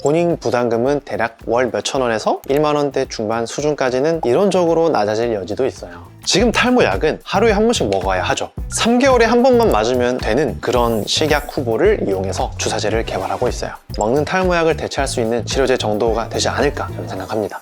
본인 부담금은 대략 월 몇천 원에서 1만 원대 중반 수준까지는 이론적으로 낮아질 여지도 있어요. 지금 탈모약은 하루에 한 번씩 먹어야 하죠. 3개월에 한 번만 맞으면 되는 그런 식약 후보를 이용해서 주사제를 개발하고 있어요. 먹는 탈모약을 대체할 수 있는 치료제 정도가 되지 않을까 저는 생각합니다.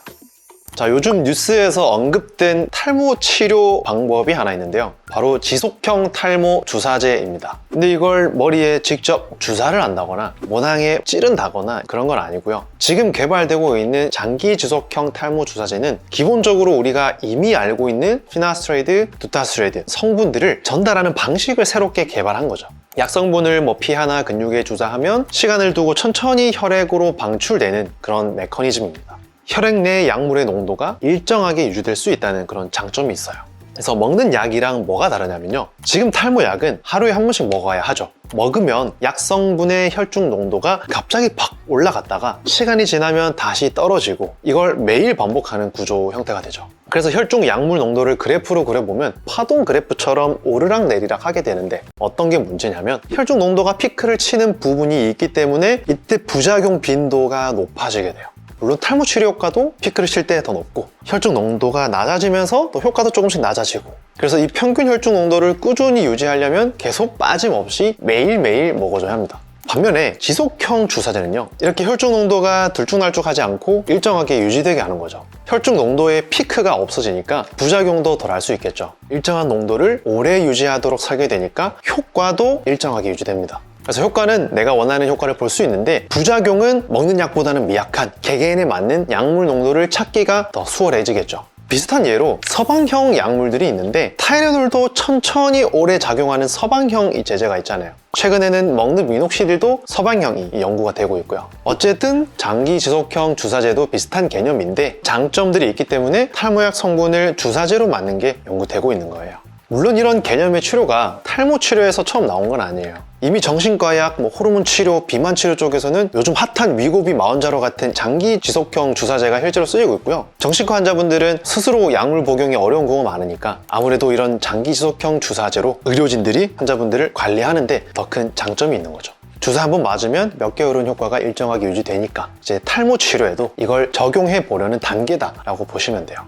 자, 요즘 뉴스에서 언급된 탈모 치료 방법이 하나 있는데요. 바로 지속형 탈모 주사제입니다. 근데 이걸 머리에 직접 주사를 한다거나 모낭에 찌른다거나 그런 건 아니고요. 지금 개발되고 있는 장기 지속형 탈모 주사제는 기본적으로 우리가 이미 알고 있는 피나스트레이드, 두타스트레이드 성분들을 전달하는 방식을 새롭게 개발한 거죠. 약성분을 피하나 근육에 주사하면 시간을 두고 천천히 혈액으로 방출되는 그런 메커니즘입니다. 혈액 내 약물의 농도가 일정하게 유지될 수 있다는 그런 장점이 있어요. 그래서 먹는 약이랑 뭐가 다르냐면요. 지금 탈모약은 하루에 한 번씩 먹어야 하죠. 먹으면 약성분의 혈중 농도가 갑자기 팍 올라갔다가 시간이 지나면 다시 떨어지고 이걸 매일 반복하는 구조 형태가 되죠. 그래서 혈중 약물 농도를 그래프로 그려보면 파동 그래프처럼 오르락 내리락 하게 되는데 어떤 게 문제냐면 혈중 농도가 피크를 치는 부분이 있기 때문에 이때 부작용 빈도가 높아지게 돼요. 물론 탈모 치료 효과도 피크를 칠 때 더 높고 혈중 농도가 낮아지면서 또 효과도 조금씩 낮아지고 그래서 이 평균 혈중 농도를 꾸준히 유지하려면 계속 빠짐없이 매일매일 먹어줘야 합니다. 반면에 지속형 주사제는요 이렇게 혈중 농도가 들쭉날쭉하지 않고 일정하게 유지되게 하는 거죠. 혈중 농도의 피크가 없어지니까 부작용도 덜 할 수 있겠죠. 일정한 농도를 오래 유지하도록 설계되니까 효과도 일정하게 유지됩니다. 그래서 효과는 내가 원하는 효과를 볼 수 있는데 부작용은 먹는 약보다는 미약한 개개인에 맞는 약물 농도를 찾기가 더 수월해지겠죠. 비슷한 예로 서방형 약물들이 있는데 타이레놀도 천천히 오래 작용하는 서방형 제제가 있잖아요. 최근에는 먹는 미녹시딜도 서방형이 연구가 되고 있고요. 어쨌든 장기 지속형 주사제도 비슷한 개념인데 장점들이 있기 때문에 탈모약 성분을 주사제로 맞는 게 연구되고 있는 거예요. 물론 이런 개념의 치료가 탈모 치료에서 처음 나온 건 아니에요. 이미 정신과약, 호르몬 치료, 비만 치료 쪽에서는 요즘 핫한 위고비 마운자로 같은 장기 지속형 주사제가 실제로 쓰이고 있고요. 정신과 환자분들은 스스로 약물 복용이 어려운 경우가 많으니까 아무래도 이런 장기 지속형 주사제로 의료진들이 환자분들을 관리하는데 더 큰 장점이 있는 거죠. 주사 한번 맞으면 몇 개월은 효과가 일정하게 유지되니까 이제 탈모 치료에도 이걸 적용해 보려는 단계다라고 보시면 돼요.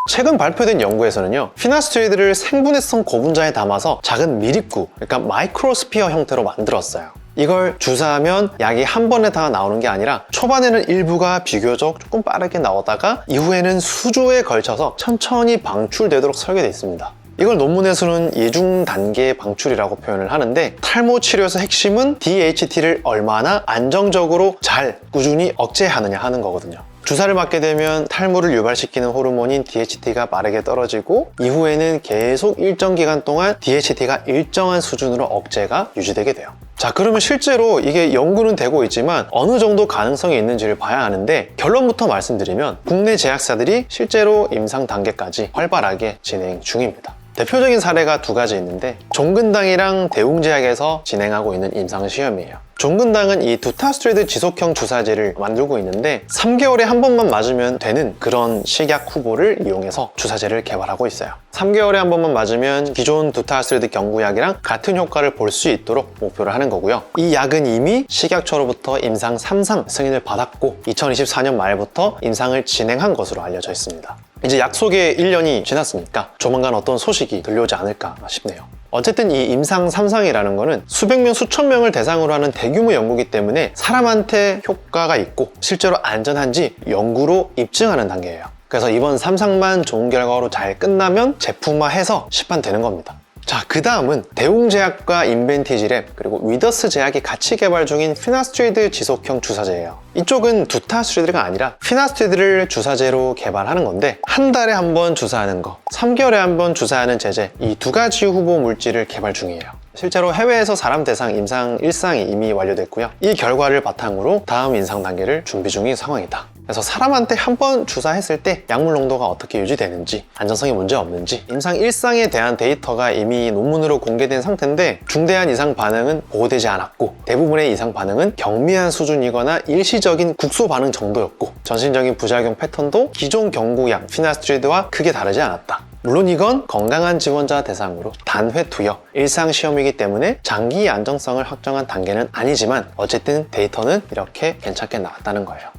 최근 발표된 연구에서는요 피나스트레이드를 생분해성 고분자에 담아서 작은 미립구, 그러니까 마이크로스피어 형태로 만들었어요. 이걸 주사하면 약이 한 번에 다 나오는 게 아니라 초반에는 일부가 비교적 조금 빠르게 나오다가 이후에는 수주에 걸쳐서 천천히 방출되도록 설계되어 있습니다. 이걸 논문에서는 예중 단계 방출이라고 표현을 하는데 탈모 치료에서 핵심은 DHT를 얼마나 안정적으로 잘 꾸준히 억제하느냐 하는 거거든요. 주사를 맞게 되면 탈모를 유발시키는 호르몬인 DHT가 빠르게 떨어지고 이후에는 계속 일정 기간 동안 DHT가 일정한 수준으로 억제가 유지되게 돼요. 자, 그러면 실제로 이게 연구는 되고 있지만 어느 정도 가능성이 있는지를 봐야 하는데 결론부터 말씀드리면 국내 제약사들이 실제로 임상 단계까지 활발하게 진행 중입니다. 대표적인 사례가 두 가지 있는데 종근당이랑 대웅제약에서 진행하고 있는 임상시험이에요. 종근당은 이 두타스트레이드 지속형 주사제를 만들고 있는데 3개월에 한 번만 맞으면 되는 그런 식약 후보를 이용해서 주사제를 개발하고 있어요. 3개월에 한 번만 맞으면 기존 두타스트레이드 경구약이랑 같은 효과를 볼 수 있도록 목표를 하는 거고요. 이 약은 이미 식약처로부터 임상 3상 승인을 받았고 2024년 말부터 임상을 진행한 것으로 알려져 있습니다. 이제 약속의 1년이 지났으니까 조만간 어떤 소식이 들려오지 않을까 싶네요. 어쨌든 이 임상 3상이라는 거는 수백 명, 수천 명을 대상으로 하는 대규모 연구이기 때문에 사람한테 효과가 있고 실제로 안전한지 연구로 입증하는 단계예요. 그래서 이번 3상만 좋은 결과로 잘 끝나면 제품화해서 시판되는 겁니다. 자, 그 다음은 대웅제약과 인벤티지랩 그리고 위더스 제약이 같이 개발 중인 피나스트레이드 지속형 주사제예요. 이쪽은 두타스트레이드가 아니라 피나스트레이드를 주사제로 개발하는 건데 한 달에 한 번 주사하는 거, 3개월에 한 번 주사하는 제제, 이 두 가지 후보 물질을 개발 중이에요. 실제로 해외에서 사람 대상 임상 1상이 이미 완료됐고요. 이 결과를 바탕으로 다음 임상 단계를 준비 중인 상황이다. 그래서 사람한테 한 번 주사했을 때 약물 농도가 어떻게 유지되는지, 안전성에 문제 없는지 임상 1상에 대한 데이터가 이미 논문으로 공개된 상태인데 중대한 이상 반응은 보고되지 않았고 대부분의 이상 반응은 경미한 수준이거나 일시적인 국소 반응 정도였고 전신적인 부작용 패턴도 기존 경구약 피나스트레이드와 크게 다르지 않았다. 물론 이건 건강한 지원자 대상으로 단회 투여 일상 시험이기 때문에 장기 안정성을 확정한 단계는 아니지만 어쨌든 데이터는 이렇게 괜찮게 나왔다는 거예요.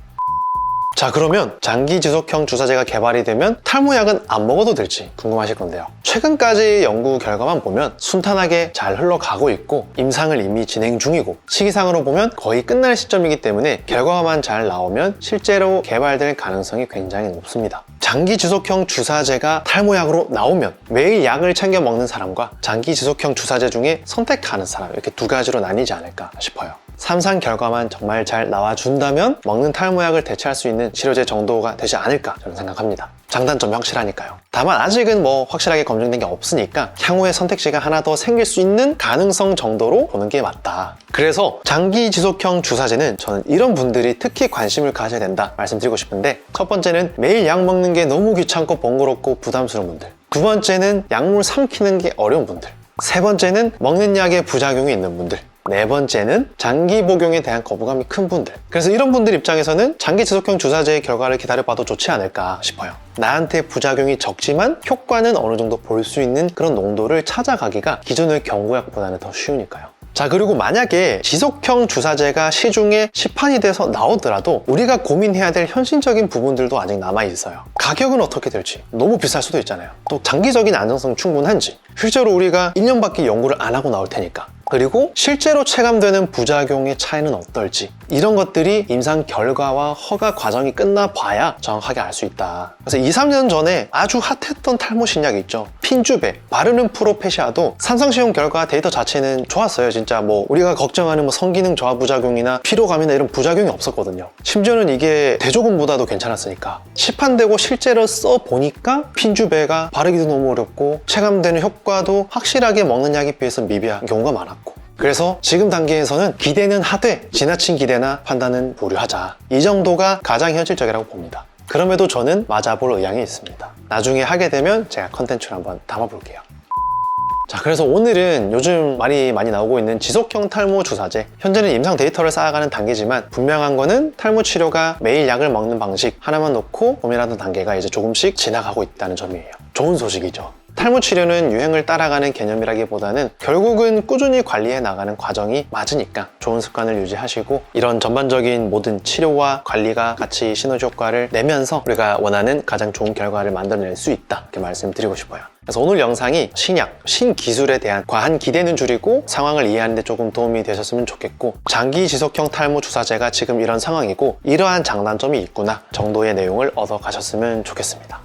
자, 그러면 장기 지속형 주사제가 개발이 되면 탈모약은 안 먹어도 될지 궁금하실 건데요. 최근까지 연구 결과만 보면 순탄하게 잘 흘러가고 있고 임상을 이미 진행 중이고 시기상으로 보면 거의 끝날 시점이기 때문에 결과만 잘 나오면 실제로 개발될 가능성이 굉장히 높습니다. 장기 지속형 주사제가 탈모약으로 나오면 매일 약을 챙겨 먹는 사람과 장기 지속형 주사제 중에 선택하는 사람, 이렇게 두 가지로 나뉘지 않을까 싶어요. 3상 결과만 정말 잘 나와준다면 먹는 탈모약을 대체할 수 있는 치료제 정도가 되지 않을까 저는 생각합니다. 장단점이 확실하니까요. 다만 아직은 뭐 확실하게 검증된 게 없으니까 향후에 선택지가 하나 더 생길 수 있는 가능성 정도로 보는 게 맞다. 그래서 장기 지속형 주사제는 저는 이런 분들이 특히 관심을 가져야 된다 말씀드리고 싶은데, 첫 번째는 매일 약 먹는 게 너무 귀찮고 번거롭고 부담스러운 분들, 두 번째는 약물 삼키는 게 어려운 분들, 세 번째는 먹는 약에 부작용이 있는 분들, 네 번째는 장기 복용에 대한 거부감이 큰 분들. 그래서 이런 분들 입장에서는 장기 지속형 주사제의 결과를 기다려봐도 좋지 않을까 싶어요. 나한테 부작용이 적지만 효과는 어느 정도 볼 수 있는 그런 농도를 찾아가기가 기존의 경구약보다는 더 쉬우니까요. 자, 그리고 만약에 지속형 주사제가 시중에 시판이 돼서 나오더라도 우리가 고민해야 될 현실적인 부분들도 아직 남아있어요. 가격은 어떻게 될지, 너무 비쌀 수도 있잖아요. 또 장기적인 안정성 충분한지, 실제로 우리가 1년밖에 연구를 안 하고 나올 테니까, 그리고 실제로 체감되는 부작용의 차이는 어떨지, 이런 것들이 임상 결과와 허가 과정이 끝나 봐야 정확하게 알 수 있다. 그래서 2, 3년 전에 아주 핫했던 탈모 신약이 있죠. 핀주베, 바르는 프로페시아도 삼상시험 결과 데이터 자체는 좋았어요. 진짜 뭐 우리가 걱정하는 뭐 성기능 저하 부작용이나 피로감이나 이런 부작용이 없었거든요. 심지어는 이게 대조금보다도 괜찮았으니까. 시판되고 실제로 써보니까 핀주베가 바르기도 너무 어렵고 체감되는 효과도 확실하게 먹는 약에 비해서 미비한 경우가 많았고, 그래서 지금 단계에서는 기대는 하되 지나친 기대나 판단은 보류하자, 이 정도가 가장 현실적이라고 봅니다. 그럼에도 저는 맞아볼 의향이 있습니다. 나중에 하게 되면 제가 컨텐츠를 한번 담아볼게요. 자, 그래서 오늘은 요즘 많이 나오고 있는 지속형 탈모 주사제, 현재는 임상 데이터를 쌓아가는 단계지만 분명한 거는 탈모 치료가 매일 약을 먹는 방식 하나만 놓고 고민하던 단계가 이제 조금씩 지나가고 있다는 점이에요. 좋은 소식이죠. 탈모 치료는 유행을 따라가는 개념이라기보다는 결국은 꾸준히 관리해 나가는 과정이 맞으니까 좋은 습관을 유지하시고 이런 전반적인 모든 치료와 관리가 같이 시너지 효과를 내면서 우리가 원하는 가장 좋은 결과를 만들어낼 수 있다, 이렇게 말씀드리고 싶어요. 그래서 오늘 영상이 신약, 신기술에 대한 과한 기대는 줄이고 상황을 이해하는 데 조금 도움이 되셨으면 좋겠고, 장기 지속형 탈모 주사제가 지금 이런 상황이고 이러한 장단점이 있구나 정도의 내용을 얻어 가셨으면 좋겠습니다.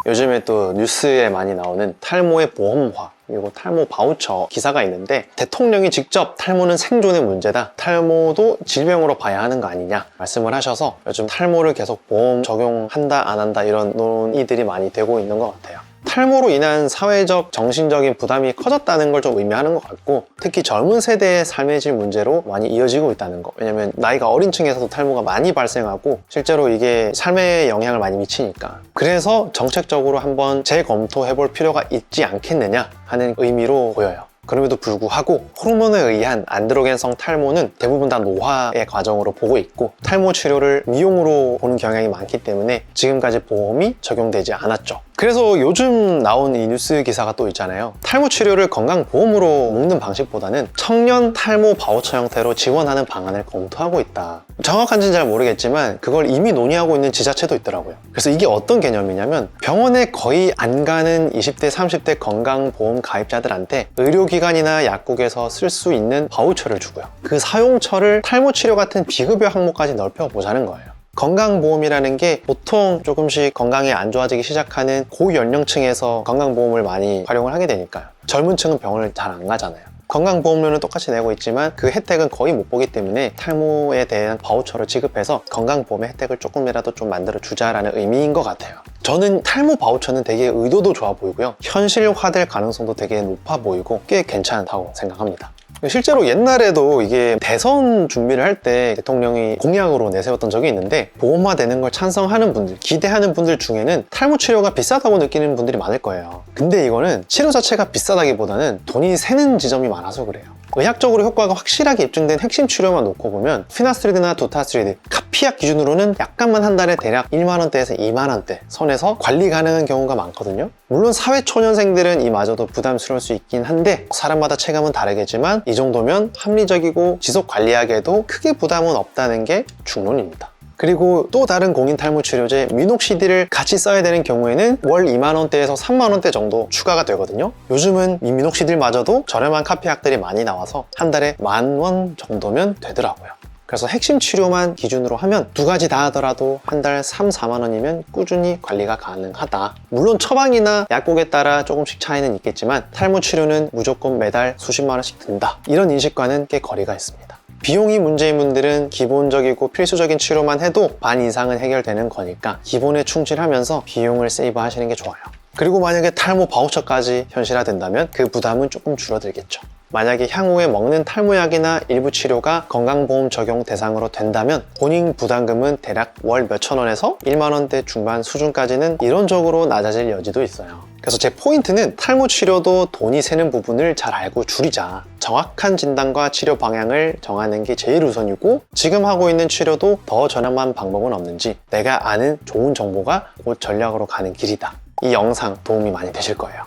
요즘에 또 뉴스에 많이 나오는 탈모의 보험화, 그리고 탈모 바우처 기사가 있는데, 대통령이 직접 탈모는 생존의 문제다, 탈모도 질병으로 봐야 하는 거 아니냐 말씀을 하셔서 요즘 탈모를 계속 보험 적용한다 안 한다 이런 논의들이 많이 되고 있는 것 같아요. 탈모로 인한 사회적, 정신적인 부담이 커졌다는 걸 좀 의미하는 것 같고, 특히 젊은 세대의 삶의 질 문제로 많이 이어지고 있다는 거. 왜냐면 나이가 어린 층에서도 탈모가 많이 발생하고 실제로 이게 삶에 영향을 많이 미치니까. 그래서 정책적으로 한번 재검토해 볼 필요가 있지 않겠느냐 하는 의미로 보여요. 그럼에도 불구하고 호르몬에 의한 안드로겐성 탈모는 대부분 다 노화의 과정으로 보고 있고, 탈모 치료를 미용으로 보는 경향이 많기 때문에 지금까지 보험이 적용되지 않았죠. 그래서 요즘 나온 이 뉴스 기사가 또 있잖아요. 탈모 치료를 건강보험으로 묶는 방식보다는 청년 탈모 바우처 형태로 지원하는 방안을 검토하고 있다. 정확한지는 잘 모르겠지만 그걸 이미 논의하고 있는 지자체도 있더라고요. 그래서 이게 어떤 개념이냐면, 병원에 거의 안 가는 20대, 30대 건강보험 가입자들한테 의료기관이나 약국에서 쓸 수 있는 바우처를 주고요. 그 사용처를 탈모 치료 같은 비급여 항목까지 넓혀보자는 거예요. 건강보험이라는 게 보통 조금씩 건강이 안 좋아지기 시작하는 고연령층에서 건강보험을 많이 활용을 하게 되니까요. 젊은 층은 병원을 잘 안 가잖아요. 건강보험료는 똑같이 내고 있지만 그 혜택은 거의 못 보기 때문에 탈모에 대한 바우처를 지급해서 건강보험의 혜택을 조금이라도 좀 만들어 주자라는 의미인 것 같아요. 저는 탈모 바우처는 되게 의도도 좋아 보이고요, 현실화될 가능성도 되게 높아 보이고 꽤 괜찮다고 생각합니다. 실제로 옛날에도 이게 대선 준비를 할 때 대통령이 공약으로 내세웠던 적이 있는데, 보험화되는 걸 찬성하는 분들, 기대하는 분들 중에는 탈모 치료가 비싸다고 느끼는 분들이 많을 거예요. 근데 이거는 치료 자체가 비싸다기보다는 돈이 새는 지점이 많아서 그래요. 의학적으로 효과가 확실하게 입증된 핵심 치료만 놓고 보면 피나스트리드나 두타스트리드, 피약 기준으로는 약간만 한 달에 대략 1만 원대에서 2만 원대 선에서 관리 가능한 경우가 많거든요. 물론 사회초년생들은 이마저도 부담스러울 수 있긴 한데 사람마다 체감은 다르겠지만 이 정도면 합리적이고 지속 관리하기에도 크게 부담은 없다는 게 중론입니다. 그리고 또 다른 공인 탈모 치료제 미녹시딜을 같이 써야 되는 경우에는 월 2만 원대에서 3만 원대 정도 추가가 되거든요. 요즘은 이 미녹시딜마저도 저렴한 카피약들이 많이 나와서 한 달에 10,000원 정도면 되더라고요. 그래서 핵심 치료만 기준으로 하면 두 가지 다 하더라도 한 달 3, 4만 원이면 꾸준히 관리가 가능하다. 물론 처방이나 약국에 따라 조금씩 차이는 있겠지만 탈모 치료는 무조건 매달 수십만 원씩 든다. 이런 인식과는 꽤 거리가 있습니다. 비용이 문제인 분들은 기본적이고 필수적인 치료만 해도 반 이상은 해결되는 거니까 기본에 충실하면서 비용을 세이브 하시는 게 좋아요. 그리고 만약에 탈모 바우처까지 현실화된다면 그 부담은 조금 줄어들겠죠. 만약에 향후에 먹는 탈모약이나 일부 치료가 건강보험 적용 대상으로 된다면 본인 부담금은 대략 월 몇천 원에서 1만 원대 중반 수준까지는 이론적으로 낮아질 여지도 있어요. 그래서 제 포인트는 탈모 치료도 돈이 새는 부분을 잘 알고 줄이자. 정확한 진단과 치료 방향을 정하는 게 제일 우선이고 지금 하고 있는 치료도 더 저렴한 방법은 없는지 내가 아는 좋은 정보가 곧 전략으로 가는 길이다. 이 영상 도움이 많이 되실 거예요.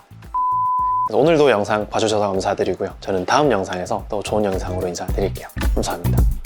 오늘도 영상 봐주셔서 감사드리고요. 저는 다음 영상에서 또 좋은 영상으로 인사드릴게요. 감사합니다.